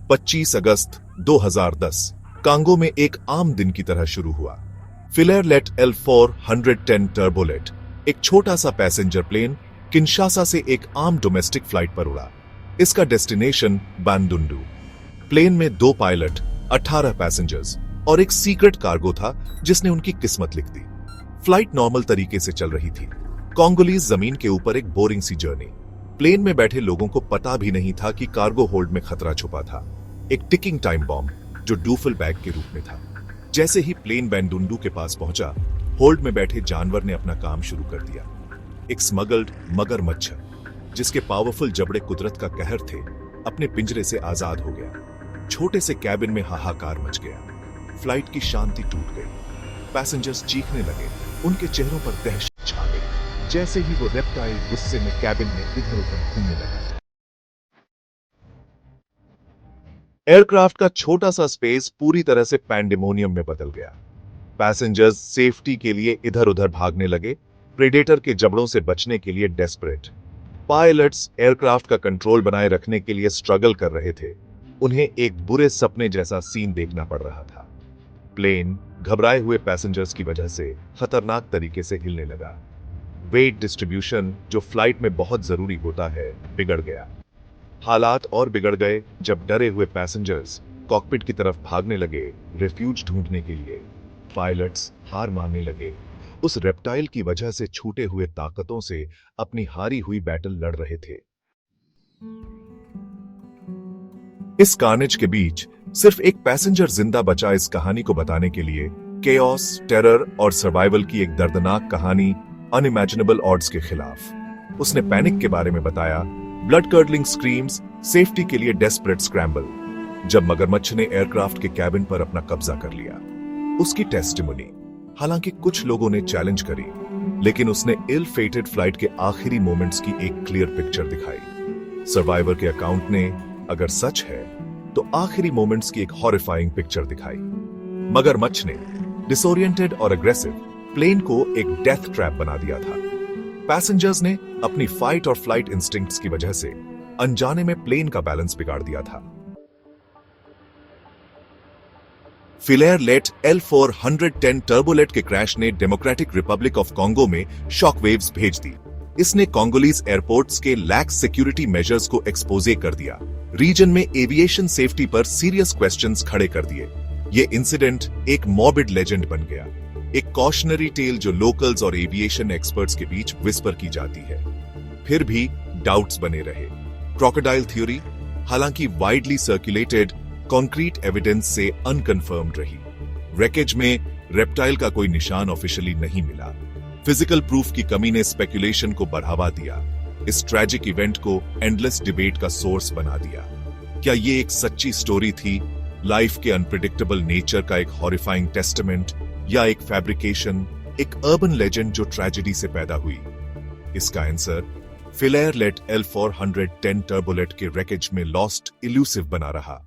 25 अगस्त 2010 Congo में एक आम दिन की तरह शुरू हुआ। फिलेरलेट L410 टर्बोलेट, एक छोटा सा पैसेंजर प्लेन, किंशासा से एक आम डोमेस्टिक फ्लाइट पर उड़ा। इसका डेस्टिनेशन बांदुंडू। प्लेन में 2 पायलट, 18 पैसेंजर्स और एक सीक्रेट कार्गो था जिसने उनकी किस्मत लिख दी। फ्लाइट नॉर्मल तरीके से चल रही थी। कांगोलीज जमीन के ऊपर एक बोरिंग सी जर्नी। प्लेन में बैठे लोगों को पता भी नहीं था कि कार्गो होल्ड में खतरा छुपा था, एक टिकिंग टाइम बॉम्ब जो डूफल बैग के रूप में था। जैसे ही प्लेन बैंडुंडू के पास पहुंचा, होल्ड में बैठे जानवर ने अपना काम शुरू कर दिया। एक स्मगल्ड मगरमच्छ जिसके पावरफुल जबड़े कुदरत का कहर थे, अपने पिंजरे से आजाद हो गया। छोटे से कैबिन में हाहाकार मच गया। फ्लाइट की शांति टूट गई। पैसेंजर्स चीखने लगे, उनके चेहरों पर दहशत छा गई। जैसे ही वो रेप्टाइल गुस्से में कैबिन में इधर उधर घूमने लगा। एयरक्राफ्ट का छोटा सा स्पेस पूरी तरह से पैंडेमोनियम में बदल गया। पैसेंजर्स सेफ्टी के लिए इधर उधर भागने लगे, प्रेडेटर के जबड़ों से बचने के लिए डेस्परेट। पायलट्स एयरक्राफ्ट का कंट्रोल बनाए रखने के लिए स्ट्रगल कर रहे थे। उन्हें एक बुरे सपने जैसा सीन देखना पड़ रहा था। प्लेन घबराए हुए पैसेंजर्स की वजह से खतरनाक तरीके से हिलने लगा। वेट डिस्ट्रीब्यूशन, जो फ्लाइट में बहुत जरूरी होता है, बिगड़ गया। हालात और बिगड़ गए जब डरे हुए पैसेंजर्स कॉकपिट की तरफ भागने लगे, रिफ्यूज ढूंढने के लिए। पायलट्स हार मानने लगे। उस रेप्टाइल की वजह से छूटे हुए ताकतों से अपनी हारी हुई बैटल लड़ रहे थे। इस कार्नेज के बीच सिर्फ एक पैसेंजर जिंदा बचा। इस कहानी को बताने के लिए केओस, टेरर और सर्वाइवल की एक दर्दनाक कहानी, अनइमेजिनेबल ऑड्स के खिलाफ। उसने पैनिक के बारे में बताया, ब्लड कर्डलिंग स्क्रीम्स, सेफ्टी के लिए डेस्परेट स्क्रैम्बल। जब मगरमच्छ ने एयरक्राफ्ट के कैबिन पर अपना कब्जा कर लिया। उसकी टेस्टिमोनी, हालांकि कुछ लोगों ने चैलेंज करी, लेकिन उसने इल फेटेड फ्लाइट के आखिरी मोमेंट्स की एक क्लियर पिक्चर दिखाई। सर्वाइवर के अकाउंट ने, अगर सच है, तो आखिरी मोमेंट्स की एक हॉरिफाइंग पिक्चर दिखाई। मगरमच्छ ने डिसोरिएंटेड और अग्रेसिव प्लेन को एक डेथ ट्रैप बना दिया था। पैसेंजर्स ने अपनी फाइट और फ्लाइट इंस्टिंक्ट्स की वजह से अनजाने में प्लेन का बैलेंस बिगाड़ दिया था। फिलेरलेट L410 टर्बोलेट के क्रैश ने डेमोक्रेटिक रिपब्लिक ऑफ कॉन्गो में शॉकवेव्स भेज दी। इसने कॉन्गोलीज एयरपोर्ट्स के लैक्स सिक्योरिटी मेजर्स को एक्सपोजे कर दिया। रीजन में एविएशन सेफ्टी पर सीरियस क्वेश्चंस खड़े कर दिए। ये इंसिडेंट एक मॉर्बिड लेजेंड बन गया, एक कॉशनरी टेल जो लोकल्स और एविएशन एक्सपर्ट्स के बीच विस्पर की जाती है। फिर भी डाउट्स बने रहे। क्रोकोडाइल थ्योरी, हालांकि वाइडली सर्कुलेटेड, कॉन्क्रीट एविडेंस से अनकंफर्म्ड रही। रेकेज में रेप्टाइल का कोई निशान ऑफिशियली नहीं मिला। फिजिकल प्रूफ की कमी ने स्पेकुलेशन को बढ़ावा दिया। इस ट्रैजिक इवेंट को एंडलेस डिबेट का सोर्स बना दिया। क्या ये एक सच्ची स्टोरी थी, लाइफ के अनप्रिडिक्टेबल नेचर का एक हॉरिफाइंग टेस्टामेंट, या एक फैब्रिकेशन, एक अर्बन लेजेंड जो ट्रेजेडी से पैदा हुई? इसका आंसर फिलेरलेट L410 टर्बोलेट के रेकेज में लॉस्ट इल्यूसिव बना रहा।